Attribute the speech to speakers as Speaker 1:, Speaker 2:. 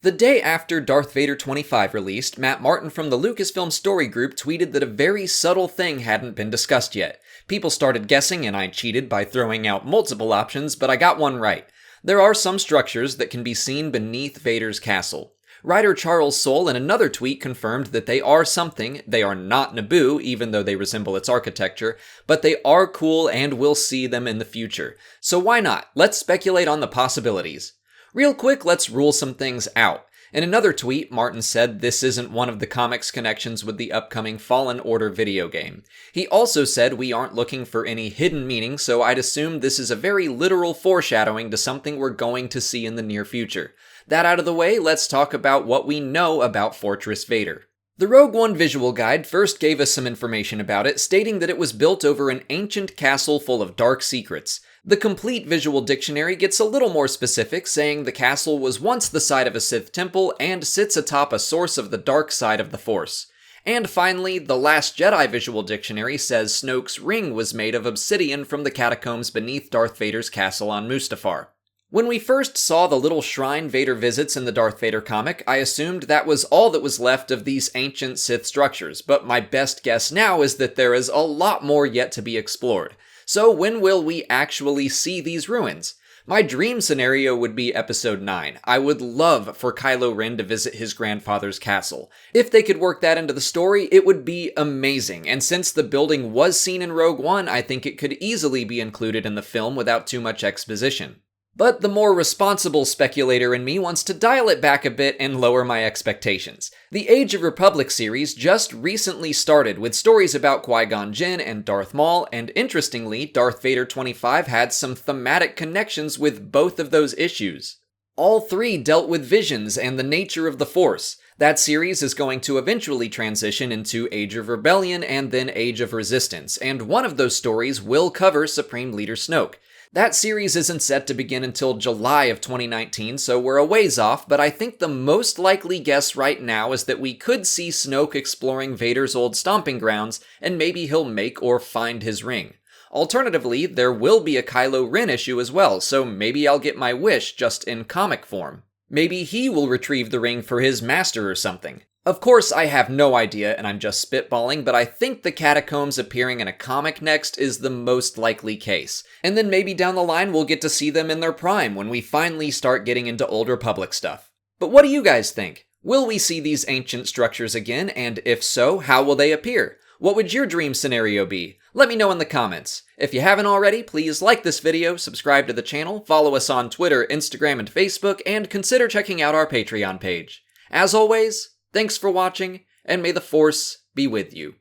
Speaker 1: The day after Darth Vader 25 released, Matt Martin from the Lucasfilm Story Group tweeted that a very subtle thing hadn't been discussed yet. People started guessing, and I cheated by throwing out multiple options, but I got one right. There are some structures that can be seen beneath Vader's castle. Writer Charles Soule in another tweet confirmed that they are something. They are not Naboo, even though they resemble its architecture, but they are cool and we'll see them in the future. So why not? Let's speculate on the possibilities. Real quick, let's rule some things out. In another tweet, Martin said this isn't one of the comics' connections with the upcoming Fallen Order video game. He also said we aren't looking for any hidden meaning, so I'd assume this is a very literal foreshadowing to something we're going to see in the near future. That out of the way, let's talk about what we know about Fortress Vader. The Rogue One visual guide first gave us some information about it, stating that it was built over an ancient castle full of dark secrets. The complete visual dictionary gets a little more specific, saying the castle was once the site of a Sith temple and sits atop a source of the dark side of the Force. And finally, the Last Jedi visual dictionary says Snoke's ring was made of obsidian from the catacombs beneath Darth Vader's castle on Mustafar. When we first saw the little shrine Vader visits in the Darth Vader comic, I assumed that was all that was left of these ancient Sith structures, but my best guess now is that there is a lot more yet to be explored. So when will we actually see these ruins? My dream scenario would be Episode 9. I would love for Kylo Ren to visit his grandfather's castle. If they could work that into the story, it would be amazing, and since the building was seen in Rogue One, I think it could easily be included in the film without too much exposition. But the more responsible speculator in me wants to dial it back a bit and lower my expectations. The Age of Republic series just recently started with stories about Qui-Gon Jinn and Darth Maul, and interestingly, Darth Vader 25 had some thematic connections with both of those issues. All three dealt with visions and the nature of the Force. That series is going to eventually transition into Age of Rebellion and then Age of Resistance, and one of those stories will cover Supreme Leader Snoke. That series isn't set to begin until July of 2019, so we're a ways off, but I think the most likely guess right now is that we could see Snoke exploring Vader's old stomping grounds, and maybe he'll make or find his ring. Alternatively, there will be a Kylo Ren issue as well, so maybe I'll get my wish just in comic form. Maybe he will retrieve the ring for his master or something. Of course, I have no idea and I'm just spitballing, but I think the catacombs appearing in a comic next is the most likely case. And then maybe down the line we'll get to see them in their prime when we finally start getting into Old Republic stuff. But what do you guys think? Will we see these ancient structures again, and if so, how will they appear? What would your dream scenario be? Let me know in the comments. If you haven't already, please like this video, subscribe to the channel, follow us on Twitter, Instagram, and Facebook, and consider checking out our Patreon page. As always, thanks for watching, and may the Force be with you.